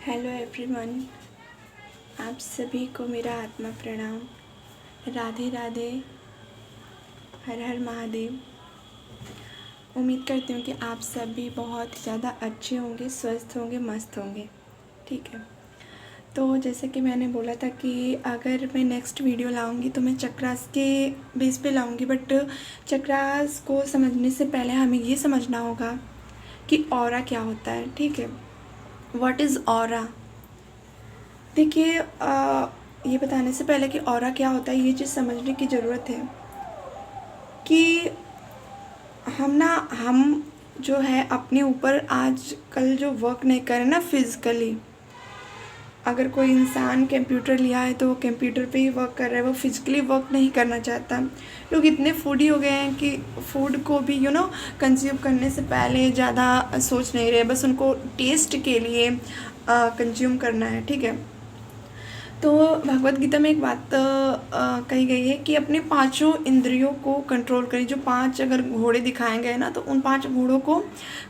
Hello everyone, आप सभी को मेरा आत्मा प्रणाम। राधे राधे, हर हर महादेव। उम्मीद करती हूँ कि आप सभी बहुत ज़्यादा अच्छे होंगे, स्वस्थ होंगे, मस्त होंगे। ठीक है, तो जैसे कि मैंने बोला था कि अगर मैं नेक्स्ट वीडियो लाऊंगी तो मैं चक्रास के बेस पे लाऊंगी, बट चक्रास को समझने से पहले हमें ये समझना होगा कि ऑरा क्या होता है। ठीक है, व्हाट इज़ ऑरा। देखिए, ये बताने से पहले कि ऑरा क्या होता है, ये चीज़ समझने की ज़रूरत है कि हम जो है अपने ऊपर आजकल जो वर्क नहीं करें ना फिज़िकली। अगर कोई इंसान कंप्यूटर लिया है तो वो कंप्यूटर पे ही वर्क कर रहा है, वो फिज़िकली वर्क नहीं करना चाहता। लोग इतने फूडी हो गए हैं कि फूड को भी कंज्यूम करने से पहले ज़्यादा सोच नहीं रहे, बस उनको टेस्ट के लिए कंज्यूम करना है। ठीक है, तो भगवत गीता में एक बात कही गई है कि अपने पांचों इंद्रियों को कंट्रोल करें। जो 5 अगर घोड़े दिखाए गए ना, तो उन 5 घोड़ों को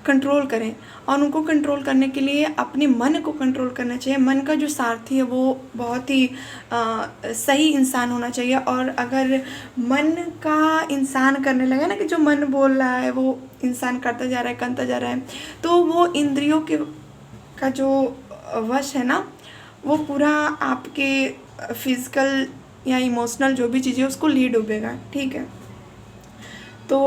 कंट्रोल करें, और उनको कंट्रोल करने के लिए अपने मन को कंट्रोल करना चाहिए। मन का जो सारथी है वो बहुत ही सही इंसान होना चाहिए। और अगर मन का इंसान करने लगे ना, कि जो मन बोल रहा है वो इंसान करता जा रहा है, तो वो इंद्रियों के का जो वश है ना, वो पूरा आपके फिज़िकल या इमोशनल जो भी चीज़ें उसको लीड डूबेगा। ठीक है, तो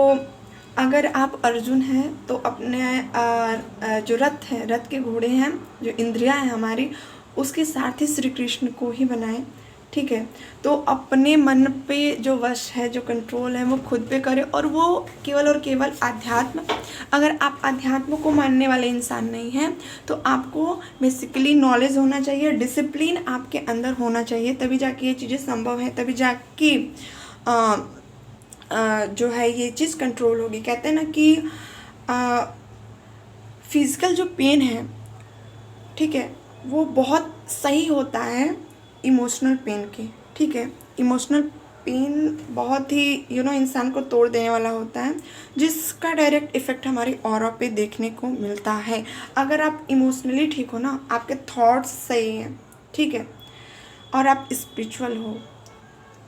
अगर आप अर्जुन हैं तो अपने जो रथ है, रथ के घोड़े हैं, जो इंद्रियां हैं हमारी, उसके सारथी श्री कृष्ण को ही बनाएं। ठीक है, तो अपने मन पे जो वश है, जो कंट्रोल है, वो खुद पे करें, और वो केवल और केवल अध्यात्म। अगर आप अध्यात्म को मानने वाले इंसान नहीं हैं तो आपको बेसिकली नॉलेज होना चाहिए, डिसिप्लिन आपके अंदर होना चाहिए, तभी जाके ये चीज़ें संभव है, तभी जाके जो है ये चीज़ कंट्रोल होगी। कहते हैं ना कि फिज़िकल जो पेन है, ठीक है, वो बहुत सही होता है इमोशनल पेन के। ठीक है, इमोशनल पेन बहुत ही इंसान को तोड़ देने वाला होता है, जिसका डायरेक्ट इफ़ेक्ट हमारी ऑरा पे देखने को मिलता है। अगर आप इमोशनली ठीक हो ना, आपके थॉट्स सही हैं, ठीक है, और आप स्पिरिचुअल हो,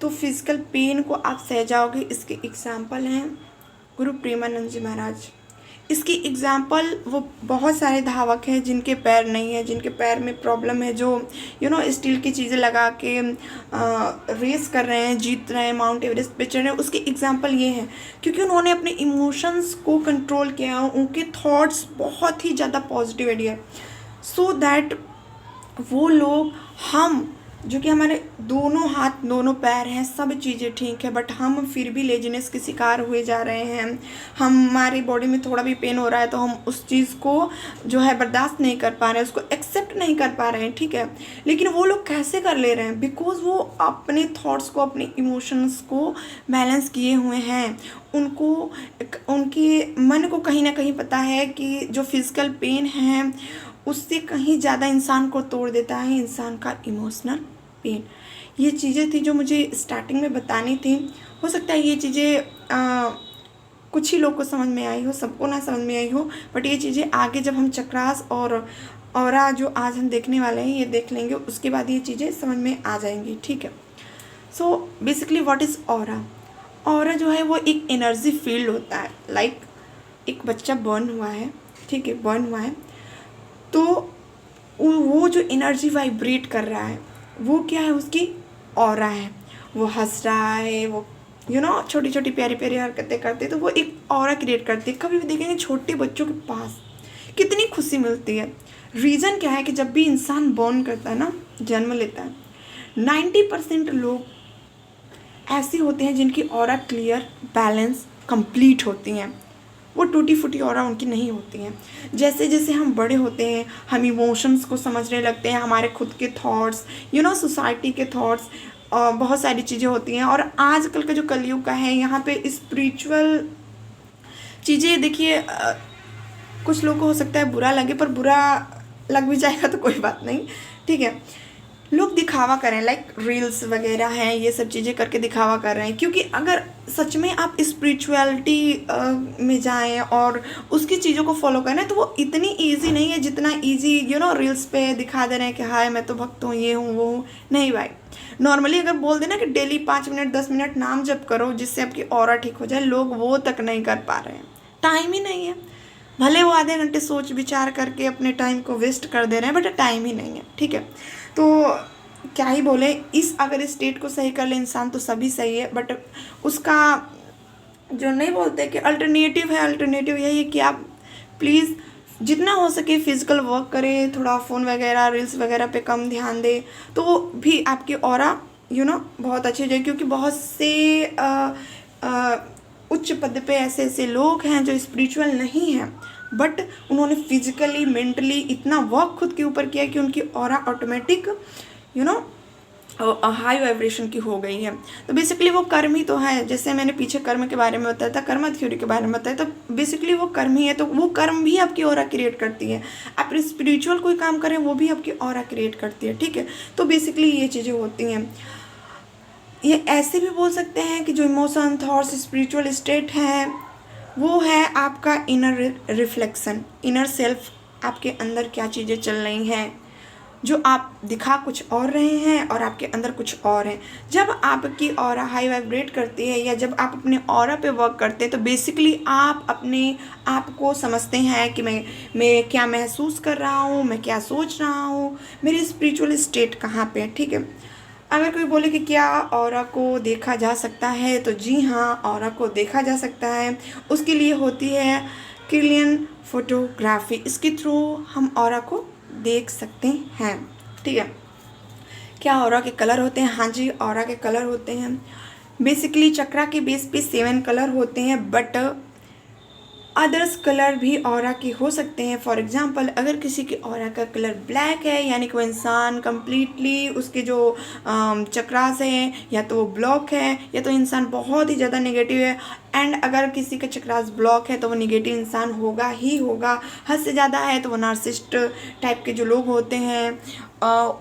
तो फिज़िकल पेन को आप सह जाओगे। इसके एग्जाम्पल हैं गुरु प्रेमानंद जी महाराज। इसकी एग्जाम्पल वो बहुत सारे धावक हैं जिनके पैर नहीं है, जिनके पैर में प्रॉब्लम है, जो स्टील की चीज़ें लगा के रेस कर रहे हैं, जीत रहे हैं, माउंट एवरेस्ट पे चढ़ रहे हैं। उसके एग्जाम्पल ये हैं क्योंकि उन्होंने अपने इमोशंस को कंट्रोल किया, उनके थॉट्स बहुत ही ज़्यादा पॉजिटिव है, सो दैट वो लोग, हम जो कि हमारे दोनों हाथ दोनों पैर हैं, सब चीज़ें ठीक है, बट हम फिर भी लेजीनेस के शिकार हुए जा रहे हैं। हमारी बॉडी में थोड़ा भी पेन हो रहा है तो हम उस चीज़ को जो है बर्दाश्त नहीं कर पा रहे हैं, उसको एक्सेप्ट नहीं कर पा रहे हैं। ठीक है, लेकिन वो लोग कैसे कर ले रहे हैं? बिकॉज वो अपने थॉट्स को, अपने इमोशंस को बैलेंस किए हुए हैं। उनको, उनके मन को कहीं ना कहीं पता है कि जो फिज़िकल पेन है उससे कहीं ज़्यादा इंसान को तोड़ देता है इंसान का इमोशनल पेन। ये चीज़ें थी जो मुझे स्टार्टिंग में बतानी थी। हो सकता है ये चीज़ें कुछ ही लोग को समझ में आई हो, सबको ना समझ में आई हो, बट ये चीज़ें आगे जब हम चक्रास और ऑरा जो आज हम देखने वाले हैं ये देख लेंगे, उसके बाद ये चीज़ें समझ में आ जाएंगी। ठीक है, so basically what is aura. Aura जो है वो एक एनर्जी फील्ड होता है। लाइक एक बच्चा बर्न हुआ है, ठीक है, बर्न हुआ है, तो वो जो एनर्जी वाइब्रेट कर रहा है वो क्या है? उसकी ऑरा है। वो हंस रहा है, वो छोटी छोटी प्यारी प्यारी हरकतें करते, तो वो एक ऑरा क्रिएट करती है। कभी भी देखेंगे छोटे बच्चों के पास कितनी खुशी मिलती है। रीज़न क्या है कि जब भी इंसान बॉर्न करता है ना, जन्म लेता है, 90% लोग ऐसे होते हैं जिनकी ऑरा क्लियर, बैलेंस, कंप्लीट होती हैं। वो टूटी फूटी ऑरा उनकी नहीं होती हैं। जैसे जैसे हम बड़े होते हैं हम इमोशंस को समझने लगते हैं, हमारे खुद के थॉट्स, सोसाइटी के थॉट्स, बहुत सारी चीज़ें होती हैं। और आजकल का जो कलयुग का है, यहाँ पे स्पिरिचुअल चीज़ें देखिए, कुछ लोगों को हो सकता है बुरा लगे, पर बुरा लग भी जाएगा तो कोई बात नहीं। ठीक है, लोग दिखावा करें, लाइक रील्स वगैरह हैं, ये सब चीज़ें करके दिखावा कर रहे हैं। क्योंकि अगर सच में आप स्पिरिचुअलिटी में जाएं और उसकी चीज़ों को फॉलो करें तो वो इतनी इजी नहीं है जितना इजी रील्स पे दिखा दे रहे हैं कि हाय मैं तो भक्त हूँ, ये हूँ वो हूँ। नहीं भाई, नॉर्मली अगर बोल देना कि डेली 5 मिनट 10 मिनट नाम जप करो जिससे आपकी ऑरा ठीक हो जाए, लोग वो तक नहीं कर पा रहे हैं, टाइम ही नहीं है। भले वो आधे घंटे सोच विचार करके अपने टाइम को वेस्ट कर दे रहे हैं, बट टाइम ही नहीं है। ठीक है, तो क्या ही बोले, इस अगर स्टेट को सही कर ले इंसान तो सभी सही है। बट उसका जो नहीं बोलते कि अल्टरनेटिव है, अल्टरनेटिव यही है कि आप प्लीज़ जितना हो सके फिजिकल वर्क करें, थोड़ा फ़ोन वगैरह रील्स वगैरह पे कम ध्यान दें, तो भी आपकी ऑरा बहुत अच्छी हो जाएगी। क्योंकि बहुत से उच्च पद पे ऐसे ऐसे लोग हैं जो स्पिरिचुअल नहीं हैं, बट उन्होंने फिजिकली मेंटली इतना वर्क खुद के ऊपर किया कि उनकी ऑरा ऑटोमेटिक हाई वाइब्रेशन की हो गई है। तो बेसिकली वो कर्म ही तो है। जैसे मैंने पीछे कर्म के बारे में बताया था, कर्म थ्योरी के बारे में बताया, तो बेसिकली वो कर्म ही है। तो वो कर्म भी आपकी ऑरा क्रिएट करती है। आप स्पिरिचुअल कोई काम करें वो भी आपकी ऑरा क्रिएट करती है। ठीक है, तो बेसिकली ये चीज़ें होती हैं। ये ऐसे भी बोल सकते हैं कि जो इमोशन थॉट्स स्पिरिचुअल स्टेट है वो है आपका इनर रिफ्लेक्शन, इनर सेल्फ, आपके अंदर क्या चीज़ें चल रही हैं, जो आप दिखा कुछ और रहे हैं और आपके अंदर कुछ और है। जब आपकी ऑरा हाई वाइब्रेट करती है या जब आप अपने ऑरा पे वर्क करते हैं तो बेसिकली आप अपने आप को समझते हैं कि मैं क्या महसूस कर रहा हूँ, मैं क्या सोच रहा हूँ, मेरी स्पिरिचुअल स्टेट कहाँ पे है। ठीक है, अगर कोई बोले कि क्या ऑरा को देखा जा सकता है, तो जी हाँ, ऑरा को देखा जा सकता है। उसके लिए होती है क्रिलियन फोटोग्राफी, इसके थ्रू हम ऑरा को देख सकते हैं। ठीक है, क्या ऑरा के कलर होते हैं? हाँ जी, ऑरा के कलर होते हैं। बेसिकली चक्रा के बेस पे 7 कलर होते हैं, बट अदर्स कलर भी ऑरा के हो सकते हैं। फॉर एग्जांपल, अगर किसी की ऑरा का कलर ब्लैक है, यानी कि वो इंसान कम्प्लीटली उसके जो चक्रास हैं या तो वो ब्लॉक है या तो इंसान बहुत ही ज़्यादा नेगेटिव है। एंड अगर किसी का चक्रास ब्लॉक है तो वो नेगेटिव इंसान होगा ही होगा। हद से ज़्यादा है तो वो नार्सिसिस्ट टाइप के जो लोग होते हैं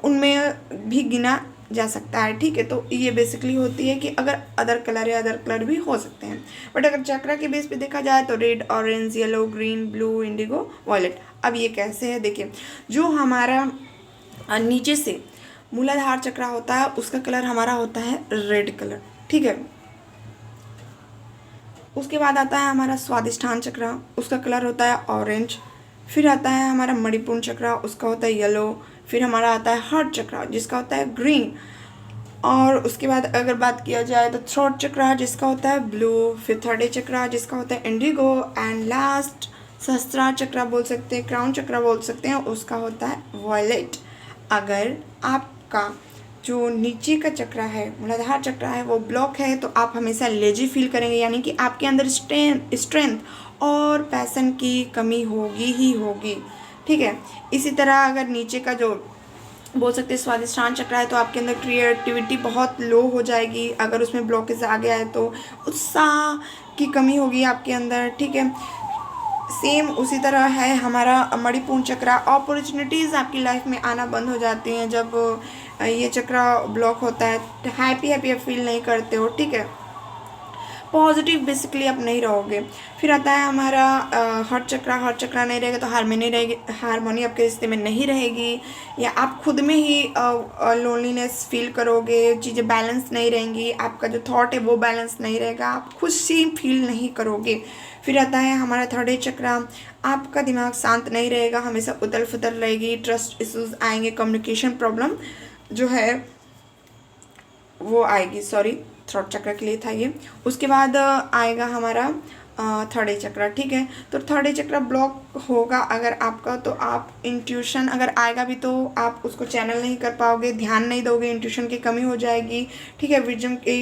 उनमें भी गिना जा सकता है। ठीक है, तो ये बेसिकली होती है कि अगर अदर कलर या अदर कलर भी हो सकते हैं। बट अगर चक्रा के बेस पे देखा जाए तो red, orange, yellow, green, blue, indigo, violet. अब ये कैसे है देखिए, जो हमारा नीचे से मूलाधार चक्रा होता है उसका कलर हमारा होता है रेड कलर। ठीक है, उसके बाद आता है हमारा स्वादिष्ठान चक्रा, उसका कलर होता है ऑरेंज। फिर आता है हमारा मणिपुर चक्रा, उसका होता है येलो। फिर हमारा आता है हार्ट चक्रा जिसका होता है ग्रीन। और उसके बाद अगर बात किया जाए तो थ्रोट चक्रा जिसका होता है ब्लू। फिर थर्ड चक्रा जिसका होता है इंडिगो। एंड लास्ट सहस्त्रार चक्रा बोल सकते हैं, क्राउन चक्रा बोल सकते हैं, उसका होता है वॉयलेट। अगर आपका जो नीचे का चक्रा है, मूलाधार चक्रा है, वो ब्लॉक है तो आप हमेशा लेजी फील करेंगे, यानी कि आपके अंदर स्ट्रेंथ और पैशन की कमी होगी ही होगी। ठीक है, इसी तरह अगर नीचे का जो बोल सकते हैं स्वादिष्ठान चक्र है तो आपके अंदर क्रिएटिविटी बहुत लो हो जाएगी। अगर उसमें ब्लॉकेज आ गया है तो उत्साह की कमी होगी आपके अंदर। ठीक है, सेम उसी तरह है हमारा मणिपुर चक्र। अपॉर्चुनिटीज़ आपकी लाइफ में आना बंद हो जाती हैं जब ये चक्र ब्लॉक होता है। हैप्पी हैप्पी आप फील नहीं करते हो। ठीक है, पॉजिटिव बेसिकली आप नहीं रहोगे। फिर आता है हमारा हार्ट चक्रा नहीं रहेगा तो हारमोनी आपके रिश्ते में नहीं रहेगी, या आप खुद में ही लोनलीनेस फील करोगे, चीज़ें बैलेंस नहीं रहेंगी, आपका जो थॉट है वो बैलेंस नहीं रहेगा, आप खुशी फील नहीं करोगे। फिर आता है हमारा थर्ड चक्रा, आपका दिमाग शांत नहीं रहेगा, हमेशा उथल फुथल रहेगी, ट्रस्ट इश्यूज आएंगे, कम्युनिकेशन प्रॉब्लम जो है वो आएगी। सॉरी, थ्रोट चक्र के लिए था ये। उसके बाद आएगा हमारा थर्ड चक्र। ठीक है, तो थर्ड चक्र ब्लॉक होगा अगर आपका, तो आप इंट्यूशन अगर आएगा भी तो आप उसको चैनल नहीं कर पाओगे, ध्यान नहीं दोगे, इंट्यूशन की कमी हो जाएगी। ठीक है, विजडम की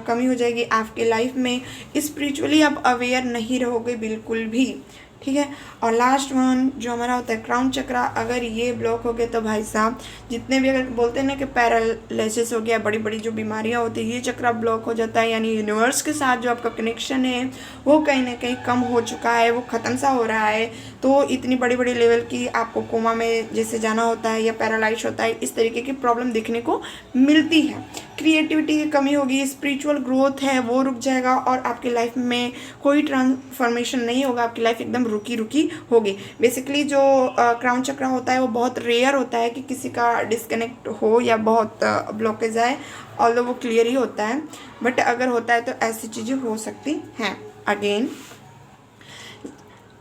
कमी हो जाएगी आपके लाइफ में, स्पिरिचुअली आप अवेयर नहीं रहोगे बिल्कुल भी। ठीक है, और लास्ट वन जो हमारा होता है क्राउन चक्रा, अगर ये ब्लॉक हो गया तो भाई साहब जितने भी अगर बोलते हैं ना कि पैरालिसिस हो गया, बड़ी बड़ी जो बीमारियां होती है, ये चक्रा ब्लॉक हो जाता है, यानी यूनिवर्स के साथ जो आपका कनेक्शन है वो कहीं ना कहीं कम हो चुका है, वो ख़त्म सा हो रहा है। तो तो इतनी बड़ी बड़ी लेवल की आपको कोमा में जैसे जाना होता है या पैरालाइज होता है, इस तरीके की प्रॉब्लम देखने को मिलती है। क्रिएटिविटी की कमी होगी, स्पिरिचुअल ग्रोथ है वो रुक जाएगा और आपकी लाइफ में कोई ट्रांसफॉर्मेशन नहीं होगा, आपकी लाइफ एकदम रुकी रुकी होगी। बेसिकली जो क्राउन चक्रा होता है वो बहुत रेयर होता है कि किसी का डिस्कनेक्ट हो या बहुत ब्लॉकेज आए, ऑल्दो वो क्लियर ही होता है, बट अगर होता है तो ऐसी चीज़ें हो सकती हैं। अगेन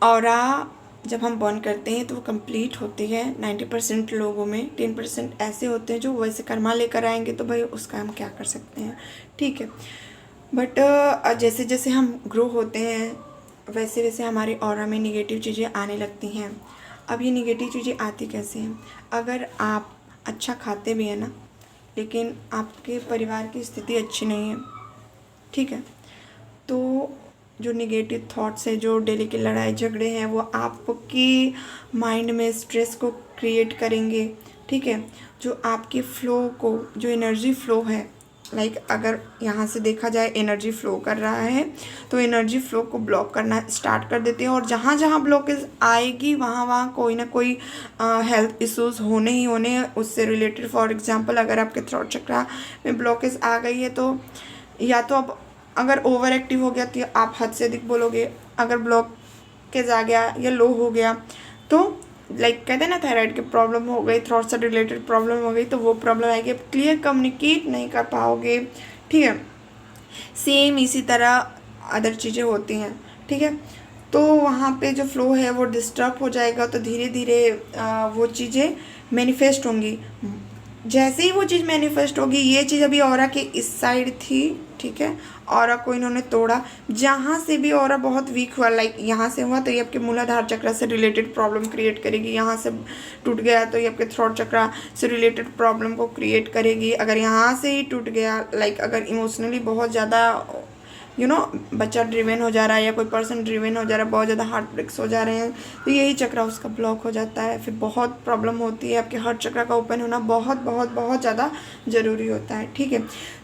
ऑरा जब हम बर्न करते हैं तो वो कंप्लीट होती है 90% लोगों में। 10% ऐसे होते हैं जो वैसे कर्मा लेकर आएंगे, तो भाई उसका हम क्या कर सकते हैं, ठीक है। बट जैसे जैसे हम ग्रो होते हैं वैसे वैसे हमारे ऑरा में निगेटिव चीज़ें आने लगती हैं। अब ये निगेटिव चीज़ें आती कैसे हैं? अगर आप अच्छा खाते भी हैं ना, लेकिन आपके परिवार की स्थिति अच्छी नहीं है, ठीक है, तो जो निगेटिव थॉट्स है, जो डेली के लड़ाई झगड़े हैं, वो आपकी माइंड में स्ट्रेस को क्रिएट करेंगे, ठीक है। जो आपके फ्लो को, जो एनर्जी फ्लो है, लाइक अगर यहाँ से देखा जाए एनर्जी फ्लो कर रहा है तो एनर्जी फ्लो को ब्लॉक करना स्टार्ट कर देते हैं, और जहाँ जहाँ ब्लॉकेज आएगी वहाँ वहाँ कोई ना कोई हेल्थ इश्यूज होने ही होने हैं उससे रिलेटेड। फॉर एग्जांपल अगर आपके थ्रोट चक्रा में ब्लॉकेज आ गई है तो या तो अब अगर ओवर एक्टिव हो गया तो आप हद से अधिक बोलोगे, अगर ब्लॉकेज आ गया या लो हो गया तो लाइक कहते हैं ना थायराइड की प्रॉब्लम हो गई, थ्रोट से रिलेटेड प्रॉब्लम हो गई, तो वो प्रॉब्लम आएगी, आप क्लियर कम्युनिकेट नहीं कर पाओगे, ठीक है। सेम इसी तरह अदर चीज़ें होती हैं, ठीक है। तो वहाँ पे जो फ्लो है वो डिस्टर्ब हो जाएगा, तो धीरे धीरे वो चीज़ें मैनिफेस्ट होंगी। जैसे ही वो चीज़ मैनिफेस्ट होगी, ये चीज़ अभी ऑरा के इस साइड थी, ठीक है, ऑरा को इन्होंने तोड़ा, जहाँ से भी ऑरा बहुत वीक हुआ, लाइक यहाँ से हुआ तो ये आपके मूलाधार चक्र से रिलेटेड प्रॉब्लम क्रिएट करेगी, यहाँ से टूट गया तो ये आपके थ्रोट चक्र से रिलेटेड प्रॉब्लम को क्रिएट करेगी। अगर यहाँ से ही टूट गया, लाइक अगर इमोशनली बहुत ज़्यादा बच्चा ड्रिवन हो जा रहा है या कोई पर्सन ड्रिवन हो जा रहा है, बहुत ज़्यादा हार्ट ब्रेक्स हो जा रहे हैं, तो यही चक्र उसका ब्लॉक हो जाता है, फिर बहुत प्रॉब्लम होती है। आपके हार्ट चक्र का ओपन होना बहुत बहुत बहुत ज़्यादा ज़रूरी होता है, ठीक है।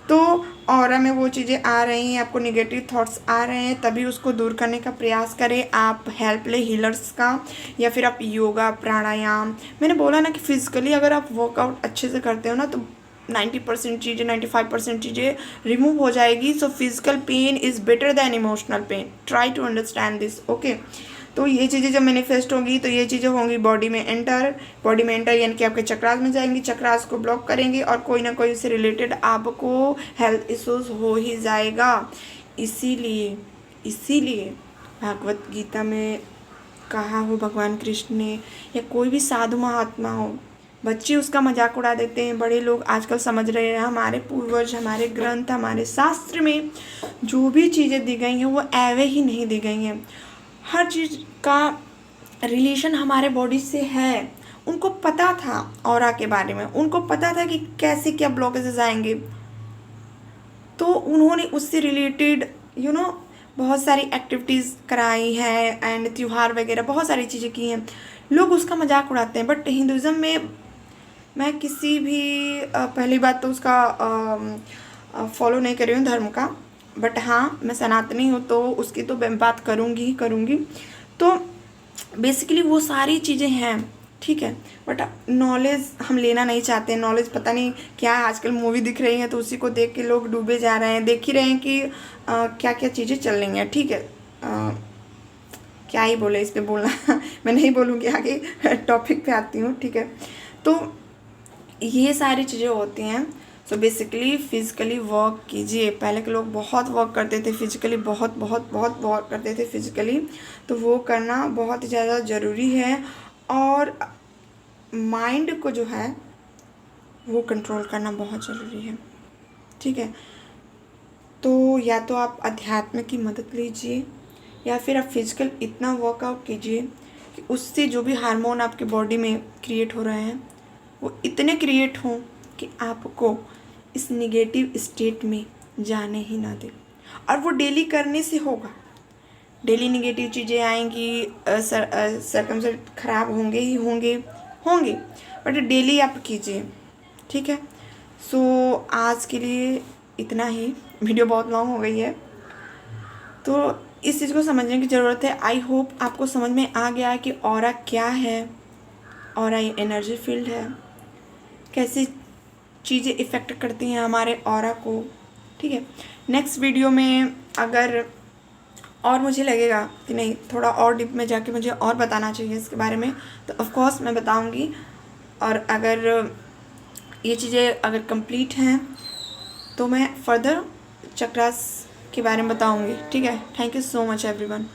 तो ऑरा में वो चीज़ें आ रही हैं, आपको निगेटिव थॉट्स आ रहे हैं, तभी उसको दूर करने का प्रयास करें। आप हेल्प ले हीलर्स का, या फिर आप योगा प्राणायाम, मैंने बोला ना कि फिजिकली अगर आप वर्कआउट अच्छे से करते हो ना तो 90% चीज़ें, 95% चीज़ें रिमूव हो जाएगी। So physical pain is better than emotional pain, try to understand this, okay. तो ये चीज़ें जब मैनिफेस्ट होंगी तो ये चीज़ें होंगी बॉडी में एंटर यानी कि आपके चक्रास में जाएंगी, चक्रास को ब्लॉक करेंगे और कोई ना कोई उससे रिलेटेड आपको हेल्थ इश्यूज हो ही जाएगा। इसीलिए भागवत गीता में कहा हो भगवान कृष्ण ने, या कोई भी साधु महात्मा हो, बच्चे उसका मजाक उड़ा देते हैं, बड़े लोग आजकल समझ रहे हैं। हमारे पूर्वज, हमारे ग्रंथ, हमारे शास्त्र में जो भी चीज़ें दी गई हैं वो ऐवे ही नहीं दी गई हैं। हर चीज़ का रिलेशन हमारे बॉडी से है। उनको पता था ऑरा के बारे में, उनको पता था कि कैसे क्या ब्लॉकेजेस आएंगे, तो उन्होंने उससे रिलेटेड बहुत सारी एक्टिविटीज़ कराई हैं एंड त्योहार वगैरह बहुत सारी चीज़ें की हैं। लोग उसका मजाक उड़ाते हैं, बट हिंदुज़म में मैं किसी भी पहली बात तो उसका फॉलो नहीं कर रही हूँ धर्म का, बट हाँ मैं सनातनी हूँ तो उसकी तो बात करूँगी ही करूँगी। तो बेसिकली वो सारी चीज़ें हैं, ठीक है, बट नॉलेज हम लेना नहीं चाहते। नॉलेज पता नहीं क्या है, आजकल मूवी दिख रही है तो उसी को देख के लोग डूबे जा रहे हैं, देख ही रहे हैं कि क्या क्या चीज़ें चल रही हैं, ठीक है। क्या ही बोले इस पर बोलना मैं नहीं बोलूँगी, आगे टॉपिक पे आती हूँ, ठीक है। तो ये सारी चीज़ें होती हैं। सो बेसिकली फिज़िकली वर्क कीजिए। पहले के लोग बहुत वर्क करते थे फिज़िकली, बहुत बहुत बहुत वर्क करते थे फिज़िकली, तो वो करना बहुत ज़्यादा ज़रूरी है। और माइंड को जो है वो कंट्रोल करना बहुत ज़रूरी है, ठीक है। तो या तो आप अध्यात्म की मदद लीजिए या फिर आप फिज़िकल इतना वर्कआउट कीजिए कि उससे जो भी हार्मोन आपके बॉडी में क्रिएट हो रहे हैं वो इतने क्रिएट हों कि आपको इस निगेटिव स्टेट में जाने ही ना दे। और वो डेली करने से होगा। डेली निगेटिव चीज़ें आएंगी, सर्कमस्टेंस ख़राब होंगे ही होंगे, बट डेली आप कीजिए, ठीक है। सो आज के लिए इतना ही, वीडियो बहुत लॉन्ग हो गई है। तो इस चीज़ को समझने की ज़रूरत है। आई होप आपको समझ में आ गया कि ऑरा क्या है, ऑरा एनर्जी फील्ड है, कैसी चीज़ें इफ़ेक्ट करती हैं हमारे ऑरा को, ठीक है। नेक्स्ट वीडियो में अगर और मुझे लगेगा कि नहीं थोड़ा और डीप में जाके मुझे और बताना चाहिए इसके बारे में, तो ऑफ कोर्स मैं बताऊंगी। और अगर ये चीज़ें अगर कंप्लीट हैं तो मैं फर्दर चक्रास के बारे में बताऊंगी, ठीक है। Thank you so much everyone.